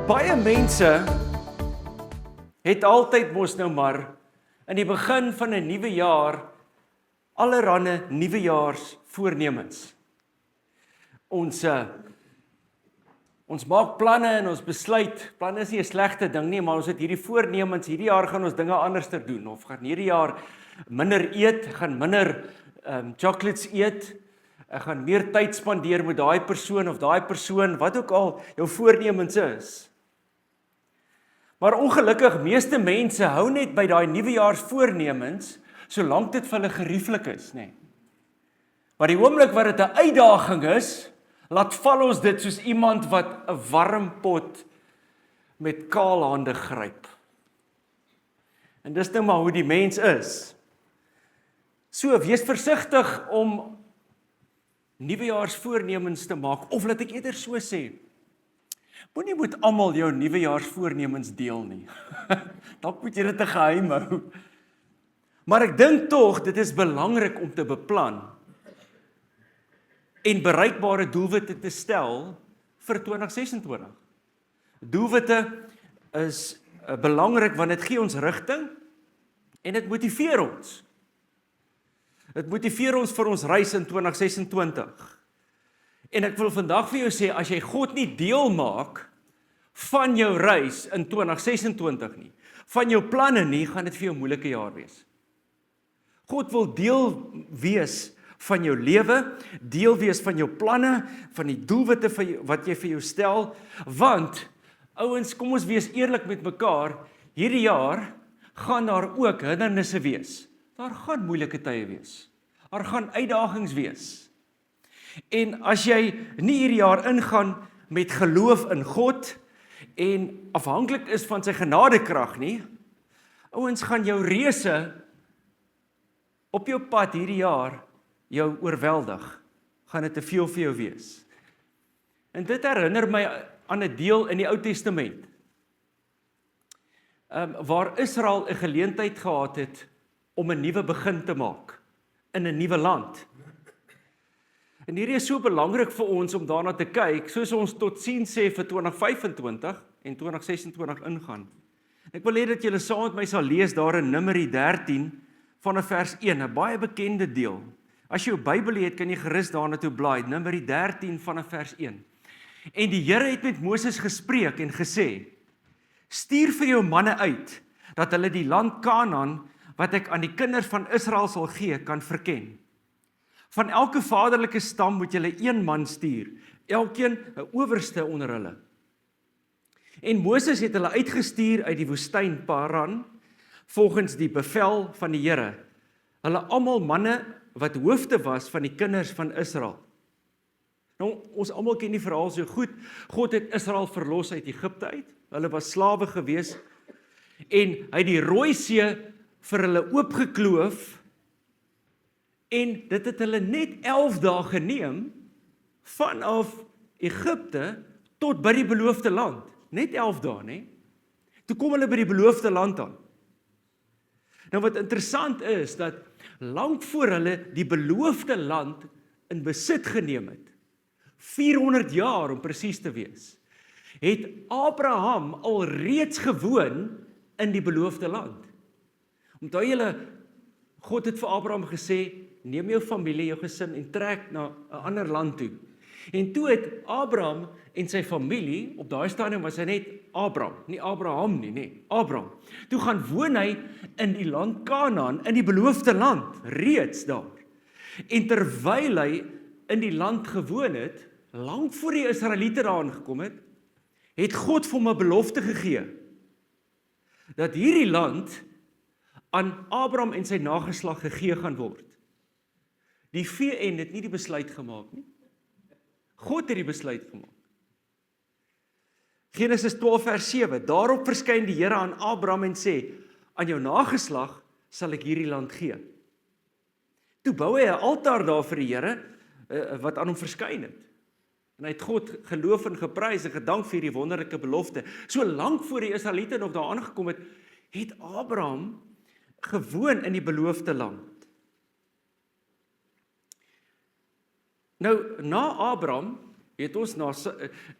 Baie mense het altyd mos nou maar in die begin van 'n nuwe jaar allerhande nuwejaarsvoornemens. Ons maak planne en ons besluit, planne is nie 'n slegte ding nie, maar ons het hierdie voornemens, hierdie jaar gaan ons dinge anders doen, of gaan hierdie jaar minder eet, gaan minder chocolates eet, ek gaan meer tyd spandeer met daai persoon of daai persoon, wat ook al jou voornemens is. Maar ongelukkig, meeste mense hou net by daai nuwejaarsvoornemens, solank dit vir hulle gerieflik is, nê. Maar die oomblik wat dit 'n uitdaging is, laat val ons dit soos iemand wat 'n warm pot met kaal hande gryp. En dis nou maar hoe die mens is. So, wees versigtig om nuwejaarsvoornemens te maak, of laat ek eerder so sê, moenie met almal jou nuwejaarsvoornemens deel nie. Dalk moet jy dit 'n geheim hou. Maar ek dink tog, dit is belangrik om te beplan en bereikbare doelwitte te stel vir 2026. Doelwitte is belangrik want dit gee ons rigting en dit motiveer ons. Dit motiveer ons vir ons reis in 2026. En ek wil vandag vir jou sê, as jy God nie deel maak van jou reis in 2026 nie, van jou planne nie, gaan dit vir jou 'n moeilike jaar wees. God wil deel wees van jou lewe, deel wees van jou planne, van die doelwitte wat jy vir jou stel, want, ouens, kom ons wees eerlik met mekaar, hierdie jaar gaan daar ook hindernisse wees. Daar gaan moeilike tye wees. Daar gaan uitdagings wees. En as jy nie hierdie jaar ingaan met geloof in God en afhanklik is van sy genadekrag nie, ouens, gaan jou reëse op jou pad hierdie jaar jou oorweldig. Gaan dit te veel vir jou wees. En dit herinner my aan 'n deel in die Ou Testament, waar Israel 'n geleentheid gehad het om 'n nuwe begin te maak in 'n nuwe land. En hierdie is so belangrik vir ons om daarna te kyk, soos ons totsiens sê vir 2025 en 2026 ingaan. Ek wil hê dat julle saam met my sal lees daar in Numeri 13 vanaf vers 1, 'n baie bekende deel. As jy jou Bybel het, kan jy gerus daarna toe blaai, Numeri 13 vanaf vers 1. En die Here het met Moses gespreek en gesê, stuur vir jou manne uit, dat hulle die land Kanaan, wat ek aan die kinders van Israel sal gee, kan verken. Van elke vaderlike stam moet julle een man stuur, elkeen 'n owerste onder hulle. En Moses het hulle uitgestuur uit die woestyn Paran, volgens die bevel van die Here, hulle almal manne wat hoofde was van die kinders van Israel. Nou, ons almal ken die verhaal so goed, God het Israel verlos uit Egipte uit, hulle was slawe gewees, en hy het die Rooi See vir hulle oopgekloof, en dit het hulle net 11 dae geneem, vanaf Egipte tot by die beloofde land. Net 11 dae, né? Toe kom hulle by die beloofde land aan. Nou wat interessant is, dat lank voor hulle die beloofde land in besit geneem het, 400 jaar om presies te wees, het Abraham al reeds gewoon in die beloofde land. Onthou julle, God het vir Abraham gesê, neem jou familie, jou gesin en trek na 'n ander land toe. En toe het Abraham en sy familie, op daai stadium was hy net Abraham, nie Abraham nie, nee, Abraham. Toe gaan woon hy in die land Kanaan, in die beloofde land, reeds daar. En terwyl hy in die land gewoon het, lank voor die Israeliete daar aangekom het, het God vir hom 'n belofte gegee, dat hierdie land aan Abraham en sy nageslag gegee gaan word. Die VN het nie die besluit gemaak nie. God het die besluit gemaak. Genesis 12 vers 7, daarop verskyn die Here aan Abraham en sê, aan jou nageslag sal ek hierdie land gee. Toe bou hy 'n altaar daar vir die Here, wat aan hom verskyn het. En hy het God geloof en geprys en gedank vir die wonderlike belofte. So lank voor die Israeliete nog daar aangekom het, het Abraham gewoon in die beloofde land. Nou, na Abraham weet ons,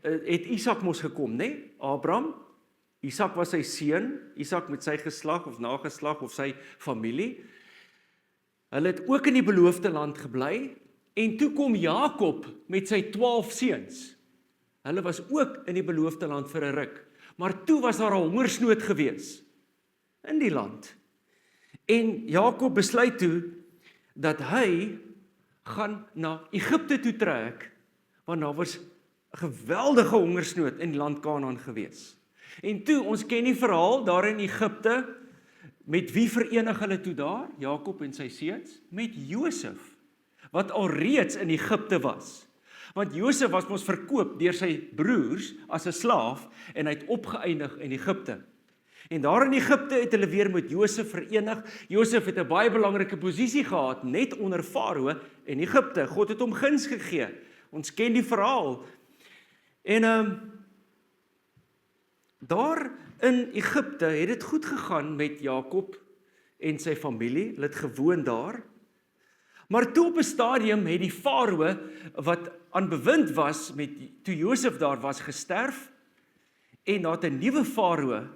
het Isak mos gekom, né? Abraham, Isak was sy seun, Isak met sy geslag of nageslag of sy familie. Hulle het ook in die beloofde land gebly, en toe kom Jakob met sy 12 seuns. Hulle was ook in die beloofde land vir 'n ruk, maar toe was daar 'n hongersnood gewees in die land. En Jakob besluit toe dat hy gaan na Egipte toe trek, want daar was 'n geweldige hongersnood in die land Kanaan gewees. En toe, ons ken die verhaal daar in Egipte, met wie verenig hulle toe daar? Jakob en sy seuns? Met Josef, wat alreeds in Egipte was. Want Josef was mos verkoop deur sy broers as 'n slaaf, en hy het opgeëindig in Egipte. En daar in Egipte het hulle weer met Josef verenig. Josef het 'n baie belangrike posisie gehad, net onder Farao in Egipte. God het hom guns gegee. Ons ken die verhaal. En daar in Egipte het dit goed gegaan met Jakob en sy familie. Hulle het gewoon daar. Maar toe op 'n stadium het die Farao wat aan bewind was toe Josef daar was gesterf, en daar het 'n nuwe Farao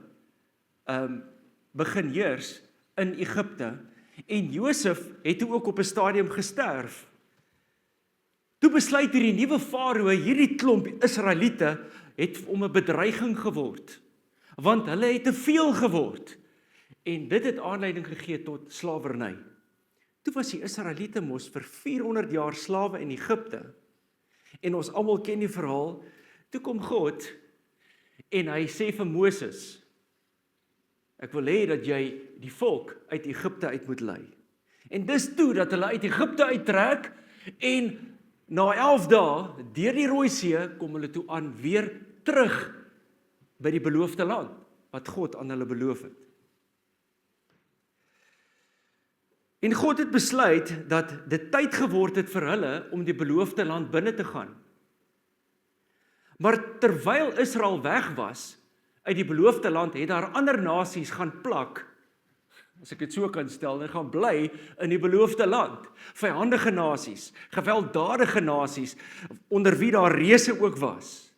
begin heers in Egipte, en Josef het toe ook op 'n stadium gesterf. Toe besluit hierdie nuwe Farao, hierdie klomp Israeliete het om 'n bedreiging geword, want hulle het te veel geword, en dit het aanleiding gegee tot slawerny. Toe was die Israeliete mos vir 400 jaar slawe in Egipte, en ons almal ken die verhaal. Toe kom God, en hy sê vir Moses, ek wil hê dat jy die volk uit Egipte uit moet lei. En dis toe dat hulle uit Egipte uittrek, en na 11 dae, deur die Rooi See, kom hulle toe aan weer terug by die beloofde land, wat God aan hulle beloof het. En God het besluit dat dit tyd geword het vir hulle om die beloofde land binne te gaan. Maar terwyl Israel weg was uit die beloofde land, het daar ander nasies gaan plak, as ek dit so kan stel, en gaan bly in die beloofde land. Vyandige nasies, gewelddadige nasies, onder wie daar reëse ook was.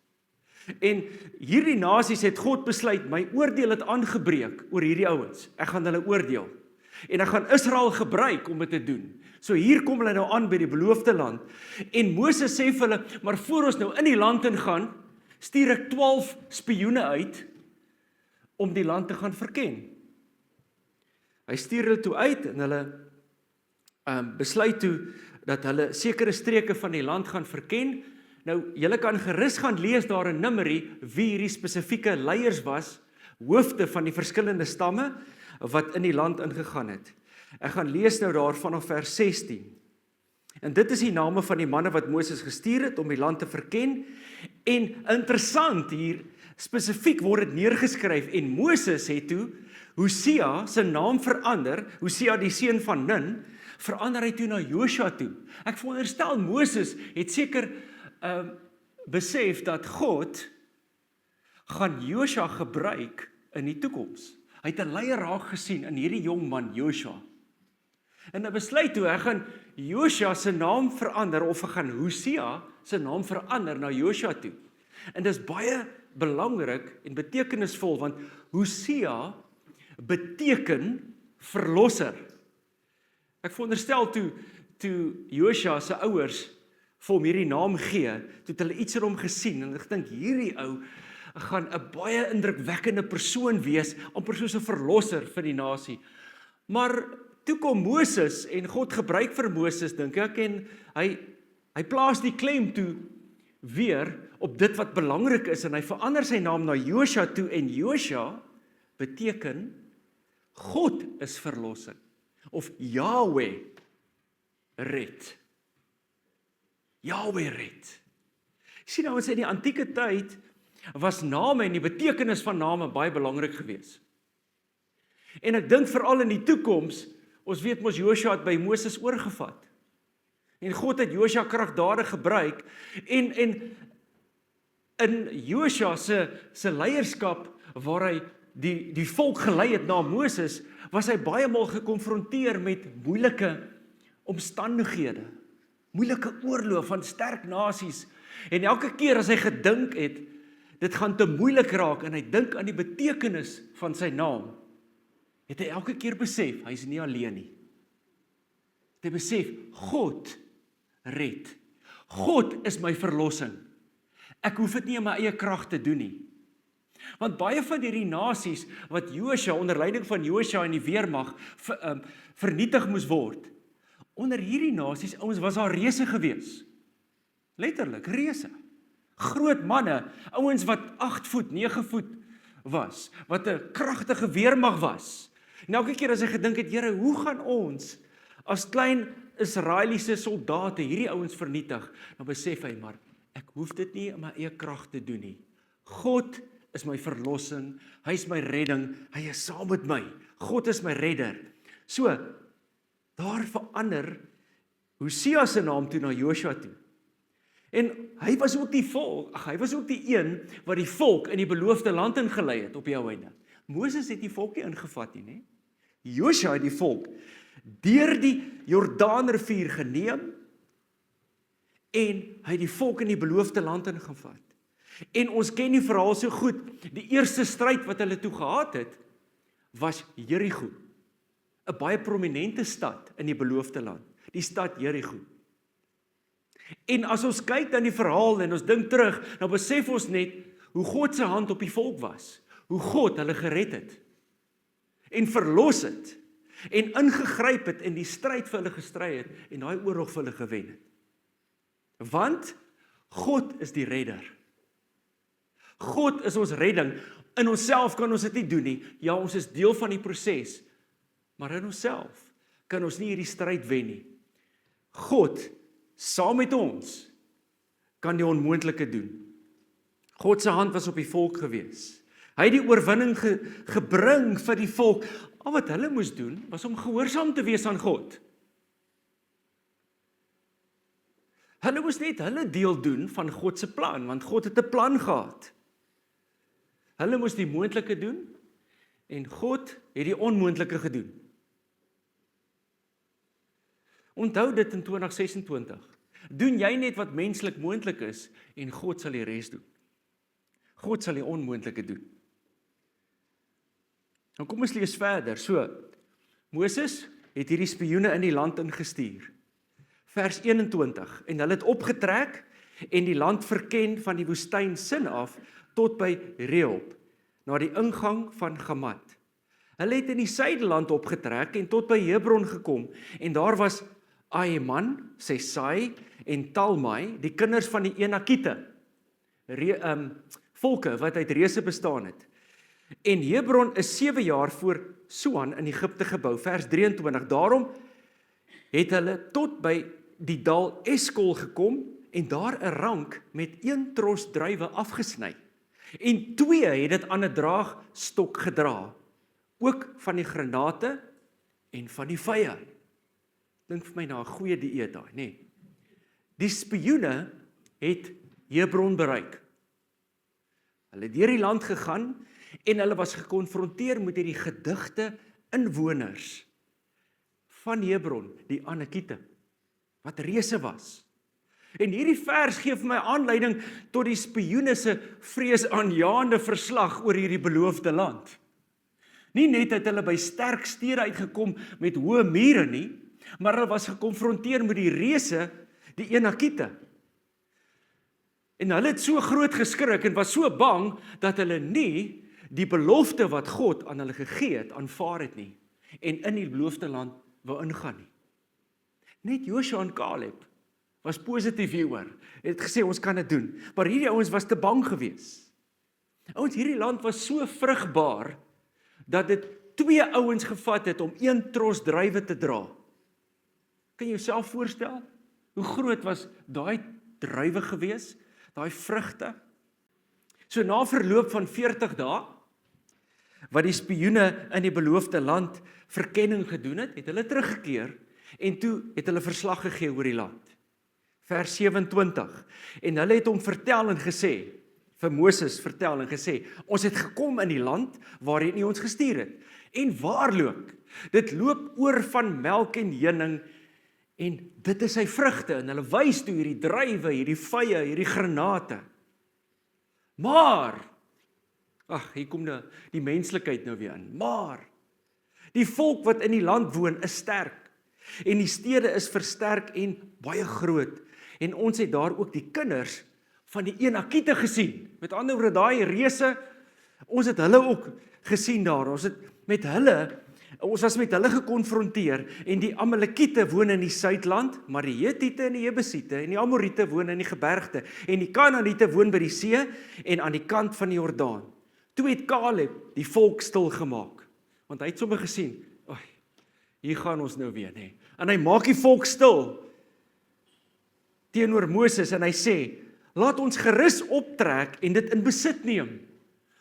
En hierdie nasies het God besluit, my oordeel het aangebreek oor hierdie ouens. Ek gaan hulle oordeel. En ek gaan Israel gebruik om dit te doen. So hier kom hulle nou aan by die beloofde land. En Moses sê vir hulle, maar voor ons nou in die land ingaan, stuur ek 12 spioene uit om die land te gaan verken. Hy stuur hulle toe uit, en hulle besluit toe dat hulle sekere streke van die land gaan verken. Nou, julle kan gerus gaan lees daar in Numeri wie hierdie spesifieke leiers was, hoofde van die verskillende stamme wat in die land ingegaan het. Ek gaan lees nou daar vanaf vers 16. En dit is die name van die manne wat Moses gestuur het om die land te verken. En interessant hier, spesifiek word dit neergeskryf, en Moses het toe Hosea se naam verander, Hosea die seun van Nun, verander hy toe na Josua toe. Ek veronderstel Moses het seker besef dat God gaan Josua gebruik in die toekoms. Hy het 'n leier raak gesien in hierdie jong man Josua. En hy besluit toe, hy gaan Josua se naam verander, of hy gaan Hosea se naam verander na Josua toe. En dis baie belangrik en betekenisvol, want Hosea beteken verlosser. Ek veronderstel toe Josua se ouers vir hom hierdie naam gee, toe het hulle iets in hom gesien, en ek dink hierdie ou gaan 'n baie indrukwekkende persoon wees, amper soos 'n verlosser vir die nasie. Maar toe kom Moses, en God gebruik vir Moses, dink ek, en hy plaas die klem toe weer op dit wat belangrik is, en hy verander sy naam na Josua toe, en Josua beteken God is verlossing, of Yahweh red. Yahweh red. Sien nou, ons in die antieke tyd was name en die betekenis van name baie belangrik geweest. En ek dink veral in die toekoms, ons weet mos Josua het by Moses oorgevat. En God het Josua kragtadig gebruik, en in Josua se leierskap, waar hy die volk gelei het na Moses, was hy baie maal gekonfronteer met moeilike omstandighede, moeilike oorlog van sterk nasies, En elke keer as hy gedink het, dit gaan te moeilik raak, en hy dink aan die betekenis van sy naam, het hy elke keer besef, hy is nie alleen nie. Het hy besef, God red. God is my verlossing. Ek hoef dit nie in my eie krag te doen nie. Want baie van hierdie nasies, wat Josua, onder leiding van Josua en die weermag, vernietig moes word, onder hierdie nasies, ouens, was daar reëse gewees. Letterlik, reëse. Groot manne, ouens wat 8 voet, 9 voet was, wat 'n kragtige weermag was. En elke keer as hy gedink het, Here, hoe gaan ons as klein Israeliese soldate hierdie ouens vernietig? Dan besef hy, maar ek hoef dit nie in my eie krag te doen nie. God is my verlossing, hy is my redding, hy is saam met my. God is my redder. So, daar verander Hosea se naam toe na Josua toe. En hy was ook die een wat die volk in die beloofde land ingelei het op die ou einde. Moses het die volk nie ingevat nie, né? Josua het die volk deur die Jordaanrivier geneem en hy het die volk in die beloofde land ingevat. En ons ken die verhaal so goed. Die eerste stryd wat hulle toe gehad het, was Jerigo. 'n baie prominente stad in die beloofde land, die stad Jerigo. En as ons kyk dan die verhaal en ons dink terug, dan besef ons net hoe God se hand op die volk was, hoe God hulle gered het en verlos het en ingegryp het en die stryd vir hulle gestry het en daai oorlog vir hulle gewen het. Want God is die redder. God is ons redding. In onsself kan ons dit nie doen nie. Ja, ons is deel van die proses, maar in onsself kan ons nie hierdie stryd wen nie. God, saam met ons, kan die onmoontlike doen. God se hand was op die volk gewees. Hy het die oorwinning gebring vir die volk. Al wat hulle moes doen, was om gehoorsaam te wees aan God. Hulle moes net hulle deel doen van God se plan, want God het 'n plan gehad. Hulle moes die moontlike doen, en God het die onmoontlike gedoen. Onthou dit in 2026. Doen jy net wat menslik moontlik is, en God sal die res doen. God sal die onmoontlike doen. Nou kom ons lees verder. So, Moses het hierdie spioene in die land ingestuur. Vers 21, en hulle het opgetrek en die land verken van die woestyn Sin af tot by Rehob, na die ingang van Gamat. Hulle het in die suideland opgetrek en tot by Hebron gekom, en daar was Ahiman, Sesai en Talmai, die kinders van die Enakiete, volke wat uit reëse bestaan het. En Hebron is 7 jaar voor Soan in Egipte gebou, vers 23. Daarom het hulle tot by die dal Eskol gekom en daar 'n rank met 1 tros druiwe afgesny. En 2 het dit aan 'n draagstok gedra, ook van die granate en van die vye. Dink vir my na 'n goeie dieet daai, nê. Die spioene het Hebron bereik. Hulle het deur die land gegaan en hulle was gekonfronteer met hierdie gedigte inwoners van Hebron, die Anakiete, wat reëse was. En hierdie vers gee vir my aanleiding tot die spioene se vreesaanjaende verslag oor hierdie beloofde land. Nie net het hulle by sterk stede uitgekom met hoë mure nie, maar hulle was gekonfronteer met die reëse, die Enakiete. En hulle het so groot geskrik en was so bang dat hulle nie die belofte wat God aan hulle gegee het, aanvaar het nie, en in die beloofde land wou ingaan nie. Net Joshua en Caleb was positief hieroor, het gesê ons kan dit doen, maar hierdie ouens was te bang gewees. Ouens, hierdie land was so vrugbaar, dat dit 2 ouens gevat het om 1 tros druiwe te dra. Kan jy jouself voorstel, hoe groot was daai druiwe gewees, daai vrugte? So na verloop van 40 dae, wat die spioene in die beloofde land verkenning gedoen het, het hulle teruggekeer, en toe het hulle verslag gegee oor die land. Vers 27, en hulle het hom vertel en gesê, vir Moses vertel en gesê, ons het gekom in die land waarheen U ons gestuur het. En waarlik, dit loop oor van melk en honing En dit is sy vrugte, en hulle wys toe hierdie druiwe, hierdie vye, hierdie granate. Maar, hier kom nou die menslikheid nou weer in, maar, die volk wat in die land woon is sterk, en die stede is versterk en baie groot, en ons het daar ook die kinders van die Enakiete gesien, met ander woorde, daai reëse, ons het hulle ook gesien daar, ons was met hulle gekonfronteer, en die Amalekiete woon in die Suidland, maar die Hetiete en die Jebusiete, en die Amoriete woon in die gebergte, en die Kanaaniete woon by die see, en aan die kant van die Jordaan. Toe het Kaleb die volk stil gemaak, want hy het sommer gesien, hier gaan ons nou weer, nee. En hy maak die volk stil, teenoor Moses, en hy sê, laat ons gerus optrek, en dit in besit neem.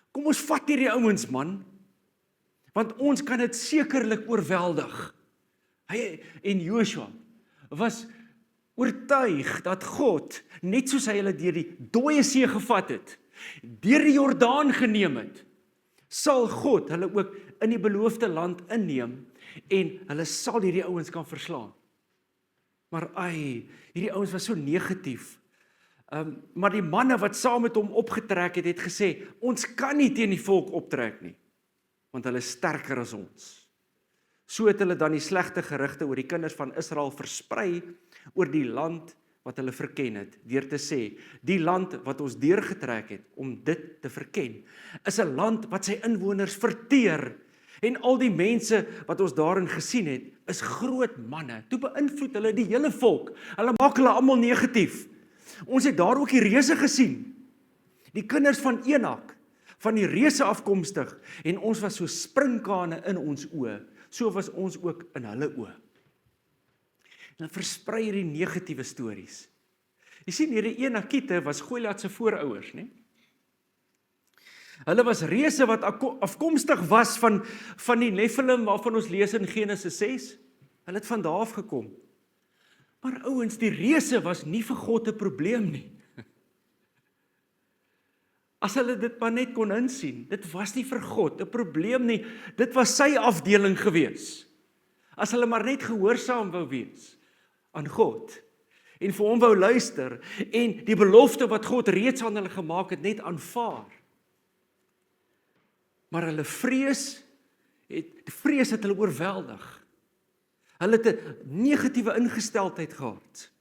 Kom ons vat hierdie ouens, man, want ons kan dit sekerlik oorweldig. Hy en Joshua was oortuig dat God, net soos hy hulle deur die dooie see gevat het, deur die Jordaan geneem het, sal God hulle ook in die beloofde land inneem, en hulle sal hierdie ouens kan verslaan. Maar hierdie ouens was so negatief. Maar die manne wat saam met hom opgetrek het gesê, ons kan nie teen die volk optrek nie, want hulle is sterker as ons. So het hulle dan die slegte gerugte oor die kinders van Israel versprei oor die land wat hulle verken het, deur te sê, die land wat ons deurgetrek het om dit te verken, is 'n land wat sy inwoners verteer, en al die mense wat ons daarin gesien het, is groot manne. Toe beïnvloed hulle die hele volk, hulle maak hulle almal negatief. Ons het daar ook die reëse gesien, die kinders van Enak, van die reëse afkomstig, en ons was so springkane in ons oë, so was ons ook in hulle oë. En dan versprei hierdie negatiewe stories. Jy sien, hierdie Enakiete was Goliat se voorouers, né? Hulle was reëse wat afkomstig was van die Nephilim, waarvan ons lees in Genesis 6. Hulle het van daar af gekom. Maar ouens, die reëse was nie vir God 'n probleem nie. As hulle dit maar net kon insien, dit was nie vir God 'n probleem nie, dit was sy afdeling gewees. As hulle maar net gehoorsaam wou wees aan God, en vir hom wou luister, en die belofte wat God reeds aan hulle gemaak het, net aanvaar. Maar hulle vrees het hulle oorweldig. Hulle het 'n negatiewe ingesteldheid gehad.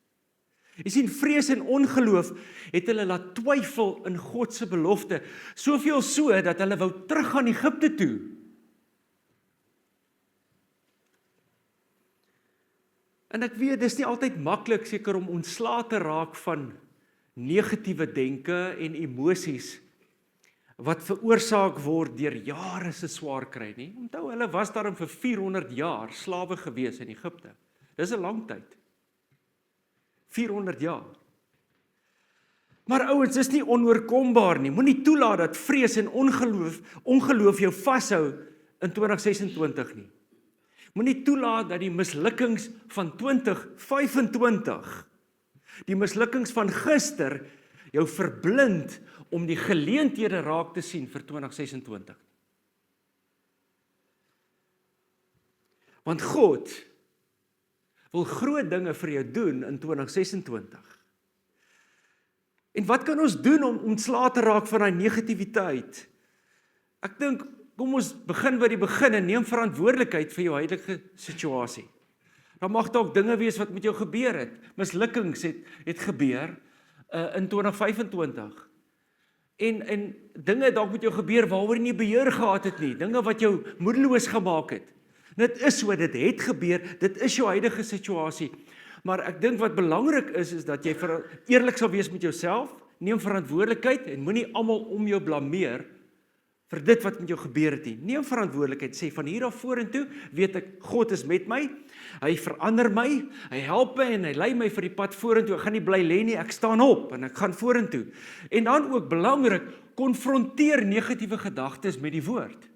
Jy sien, vrees en ongeloof het hulle laat twyfel in God se belofte, soveel so dat hulle wou teruggaan Egipte toe. En ek weet, dis nie altyd maklik seker om ontslae te raak van negatiewe denke en emosies wat veroorsaak word deur jare se swaar kry nie. Onthou, hulle was daarom vir 400 jaar slawe gewees in Egipte. Dis 'n lang tyd. 400 jaar. Maar ouens, dis nie onoorkombaar nie. Moenie toelaat dat vrees en ongeloof jou vashou in 2026 nie. Moenie toelaat dat die mislukkings van 2025, die mislukkings van gister, jou verblind om die geleenthede raak te sien vir 2026. Want God wil groot dinge vir jou doen in 2026. En wat kan ons doen om ontslae te raak van daai negativiteit? Ek dink, kom ons begin by die begin en neem verantwoordelikheid vir jou huidige situasie. Dan mag dalk dinge wees wat met jou gebeur het. Mislukkings het gebeur in 2025. En dinge dalk met jou gebeur waaroor jy nie beheer gehad het nie. Dinge wat jou moedeloos gemaak het. Dit is so, dit het gebeur, dit is jou huidige situasie. Maar ek dink wat belangrik is dat jy eerlik sal wees met jouself, neem verantwoordelikheid en moenie almal om jou blameer vir dit wat met jou gebeur het nie. Neem verantwoordelikheid, sê van hier af vorentoe, weet ek, God is met my, hy verander my, hy help my en hy lei my vir die pad vorentoe, ek gaan nie bly lê nie, ek staan op en ek gaan vorentoe. En dan ook belangrik, konfronteer negatiewe gedagtes met die woord.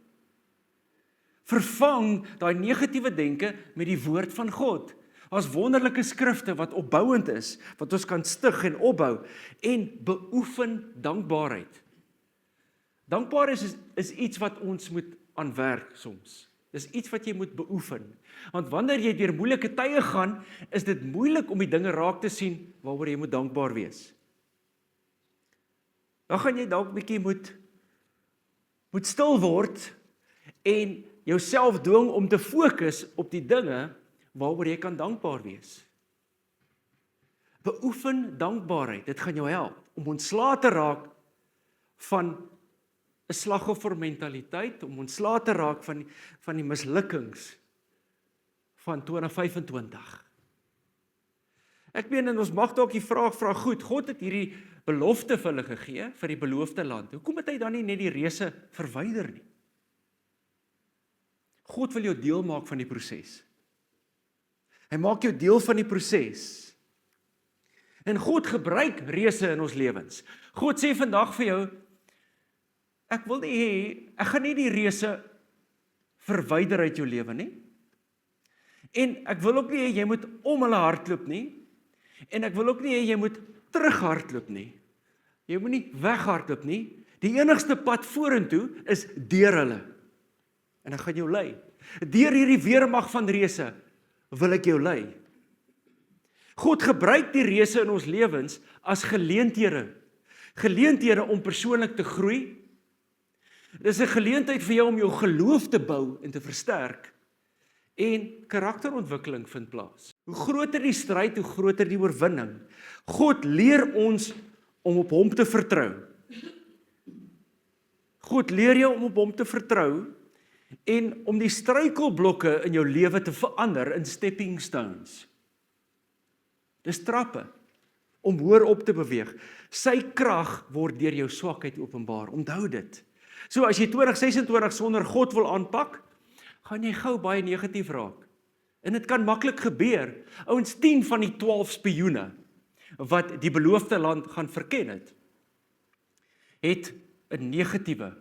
Vervang daai negatiewe denke met die woord van God. As wonderlike skrifte wat opbouend is, wat ons kan stig en opbou, en beoefen dankbaarheid. Dankbaarheid is iets wat ons moet aanwerk soms. Dis iets wat jy moet beoefen. Want wanneer jy deur moeilike tye gaan, is dit moeilik om die dinge raak te sien waaroor jy moet dankbaar wees. Dan gaan jy dalk 'n bietjie moet stil word en jouself dwing om te fokus op die dinge waaroor jy kan dankbaar wees. Beoefen dankbaarheid, dit gaan jou help om ontslae te raak van 'n slagoffermentaliteit, om ontslae te raak van die mislukkings van 2025. Ek meen, en ons mag dalk die vraag vra, goed, God het hierdie belofte vir hulle gegee, vir die beloofde land. Hoekom het hy dan nie net die reëse verwyder nie? God wil jou deel maak van die proses. Hy maak jou deel van die proses. En God gebruik reëse in ons lewens. God sê vandag vir jou, ek gaan nie die reëse verwyder uit jou lewe nie. En ek wil ook nie hê jy moet om hulle hardloop nie. En ek wil ook nie hê jy moet terughardloop nie. Jy moet nie weghardloop nie. Die enigste pad vorentoe is deur hulle. En ek gaan jou lei. Deur hierdie weermag van reëse wil ek jou lei. God gebruik die reëse in ons lewens as geleenthede. Geleenthede om persoonlik te groei. Dis 'n geleentheid vir jou om jou geloof te bou en te versterk. En karakterontwikkeling vind plaas. Hoe groter die stryd, hoe groter die oorwinning. God leer ons om op hom te vertrou. God leer jou om op hom te vertrou en om die struikelblokke in jou lewe te verander in stepping stones. Dis trappe om hoër op te beweeg. Sy krag word deur jou swakheid openbaar. Onthou dit. So as jy 2026 sonder God wil aanpak, gaan jy gou baie negatief raak. En dit kan maklik gebeur. Ouens, 10 van die 12 spioene wat die beloofde land gaan verken het 'n negatiewe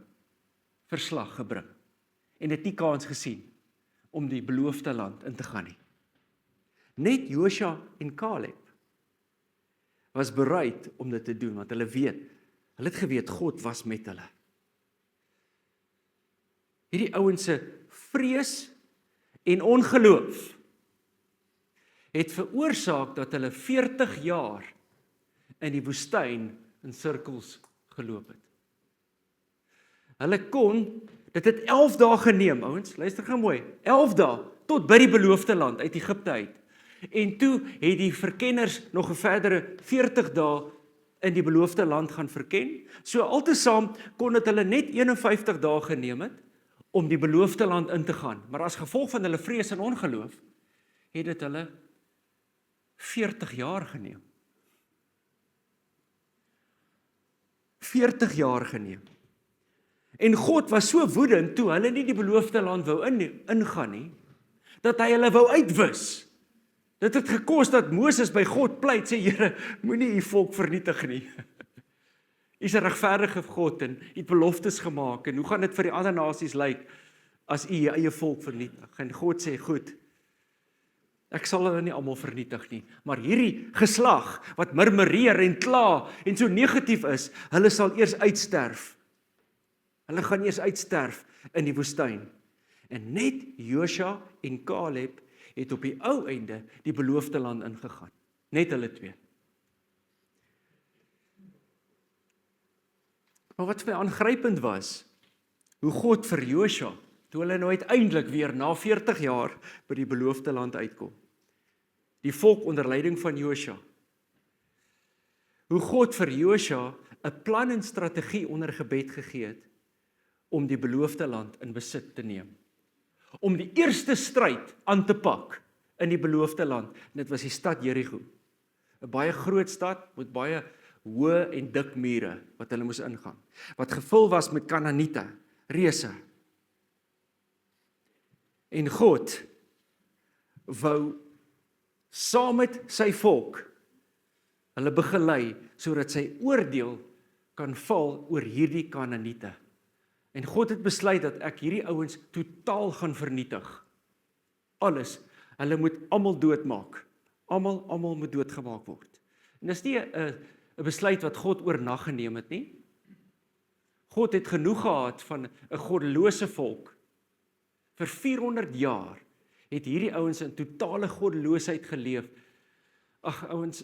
verslag gebring en het nie kans gesien om die beloofde land in te gaan nie. Net Josua en Caleb was bereid om dit te doen, want hulle het geweet God was met hulle. Hierdie ouens se vrees en ongeloof het veroorsaak dat hulle 40 jaar in die woestyn in sirkels geloop het. Dit het 11 dae geneem, ouens, luister gou mooi, 11 dae tot by die beloofde land uit Egipte uit. En toe het die verkenners nog 'n verdere 40 dae in die beloofde land gaan verken. So altesaam kon dit hulle net 51 dae geneem het om die beloofde land in te gaan. Maar as gevolg van hulle vrees en ongeloof, het dit hulle 40 jaar geneem. 40 jaar geneem. En God was so woedend toe hulle nie die beloofde land wou ingaan nie, dat hy hulle wou uitwis. Dit het gekos dat Moses by God pleit, sê Here, moenie u volk vernietig nie. U is 'n regverdige God en u het beloftes gemaak en hoe gaan dit vir die ander nasies lyk as u u eie volk vernietig? En God sê, goed, ek sal hulle nie almal vernietig nie, maar hierdie geslag wat murmureer en kla en so negatief is, hulle sal eers uitsterf. Hulle gaan eers uitsterf in die woestyn. En net Josua en Caleb het op die ou einde die beloofde land ingegaan. Net hulle twee. Maar wat vir my aangrypend was, hoe God vir Josua, toe hulle nou uiteindelik weer na 40 jaar by die beloofde land uitkom. Die volk onder leiding van Josua. Hoe God vir Josua 'n plan en strategie onder gebed gegee het om die beloofde land in besit te neem. Om die eerste stryd aan te pak in die beloofde land. En dit was die stad Jerigo. 'n Baie groot stad met baie hoë en dik mure wat hulle moes ingaan. Wat gevul was met Kanaaniete, reëse. En God wou saam met sy volk hulle begelei sodat sy oordeel kan val oor hierdie Kanaaniete. En God het besluit dat ek hierdie ouens totaal gaan vernietig. Alles. Hulle moet almal doodmaak. Almal moet doodgemaak word. En dis nie 'n besluit wat God oornag geneem het nie. God het genoeg gehad van 'n goddelose volk Vir 400 jaar het hierdie ouens in totale goddeloosheid geleef. Ag ouens,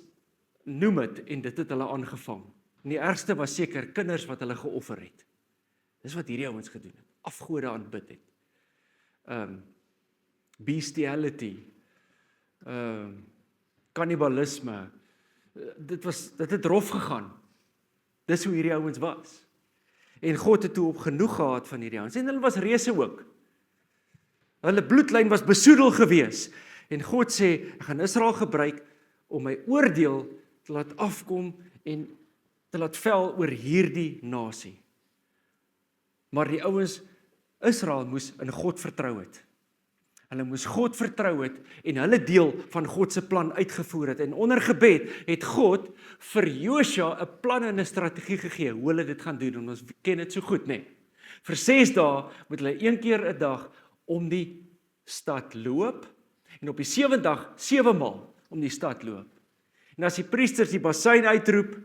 noem het, en dit het hulle aangevang. En die ergste was seker kinders wat hulle geoffer het. Dis wat hierdie ouens gedoen het, afgode aanbid het. Bestiality, kannibalisme, dit het rof gegaan. Dis hoe hierdie ouens was. En God het toe op genoeg gehad van hierdie ouens. En hulle was reëse ook. Hulle bloedlyn was besoedel gewees. En God sê, ek gaan Israel gebruik om my oordeel te laat afkom en te laat vel oor hierdie nasie. Maar die ouens, Israel moes in God vertrou het. Hulle moes God vertrou het en hulle deel van God se plan uitgevoer het. En onder gebed het God vir Josua 'n plan en 'n strategie gegee hoe hulle dit gaan doen. En ons ken dit so goed, né? Vir 6 dae moet hulle 1 keer 'n dag om die stad loop en op die 7de dag 7 maal om die stad loop. En as die priesters die bassein uitroep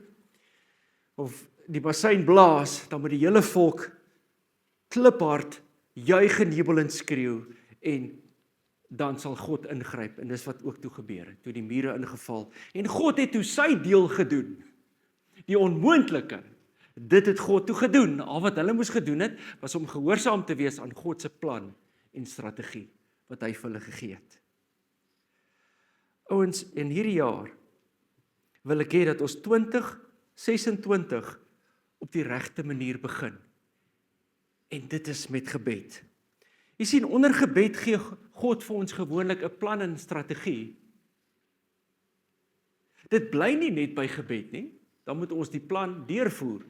of die bassein blaas, dan moet die hele volk kliphard juig en jubel en skreeu en dan sal God ingryp. En dis wat ook toe gebeur het, toe die mure ingeval. En God het toe sy deel gedoen. Die onmoontlike. Dit het God toe gedoen. Al wat hulle moes gedoen het, was om gehoorsaam te wees aan God se plan en strategie wat hy vir hulle gegee het. Ouens, in hierdie jaar wil ek hê dat ons 2026 op die regte manier begin. En dit is met gebed. Jy sien, onder gebed gee God vir ons gewoonlik 'n plan en strategie. Dit bly nie net by gebed nie, dan moet ons die plan deurvoer,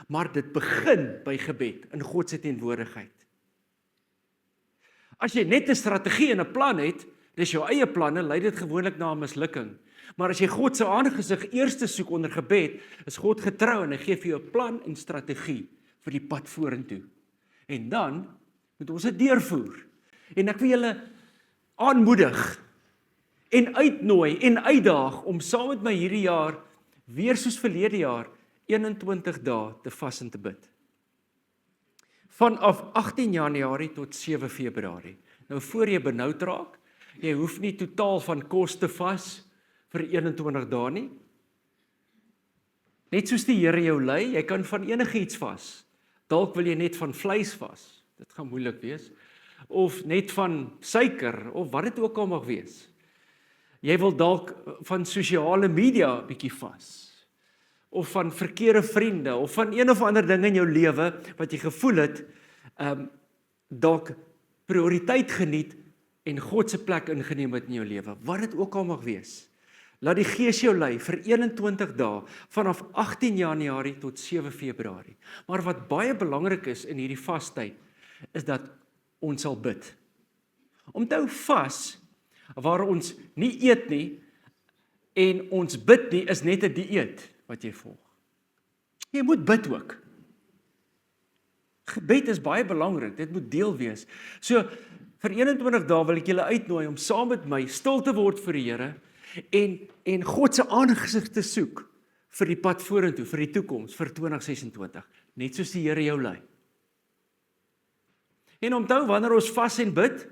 maar dit begin by gebed in God se teenwoordigheid. As jy net 'n strategie en 'n plan het, dis jou eie planne, lei dit gewoonlik na 'n mislukking. Maar as jy God se aangesig eers soek onder gebed, is God getrou en hy gee vir jou 'n plan en strategie vir die pad vorentoe. En dan moet ons dit deurvoer. En ek wil julle aanmoedig en uitnooi en uitdaag om saam met my hierdie jaar, weer soos verlede jaar, 21 dae te vas en te bid. Vanaf 18 Januarie tot 7 Februarie. Nou voor jy benoud raak, jy hoef nie totaal van kos te vas vir 21 dae nie. Net soos die Here jou lei, jy kan van enigiets vas. Dalk wil jy net van vleis vas. Dit gaan moeilik wees. Of net van suiker, of wat dit ook al mag wees. Jy wil dalk van sosiale media bietjie vas. Of van verkeerde vriende, of van een of ander ding in jou lewe, wat jy gevoel het, dalk prioriteit geniet, en God se plek ingeneem het in jou lewe. Wat dit ook al mag wees. Laat die Gees jou lei vir 21 dae, vanaf 18 Januarie tot 7 Februarie. Maar wat baie belangrik is in hierdie vastyd, is dat ons sal bid. Onthou vas, waar ons nie eet nie, en ons bid nie, is net 'n dieet wat jy volg. Jy moet bid ook. Gebed is baie belangrik, dit moet deel wees. So, vir 21 dae wil ek julle uitnooi om saam met my stil te word vir die Here, en God se aangesig te soek vir die pad vorentoe, vir die toekoms, vir 2026, net soos die Here jou lei. En onthou, wanneer ons vas en bid,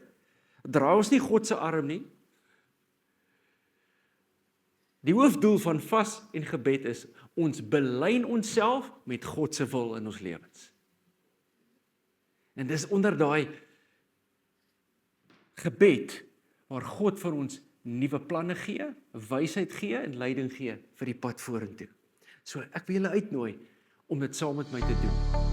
dra ons nie God se arm nie. Die hoofdoel van vas en gebed is, ons belyn onsself met God se wil in ons lewens. En dis onder daai gebed, waar God vir ons nuwe planne gee, wysheid gee en leiding gee vir die pad vorentoe. So ek wil julle uitnooi om dit saam met my te doen.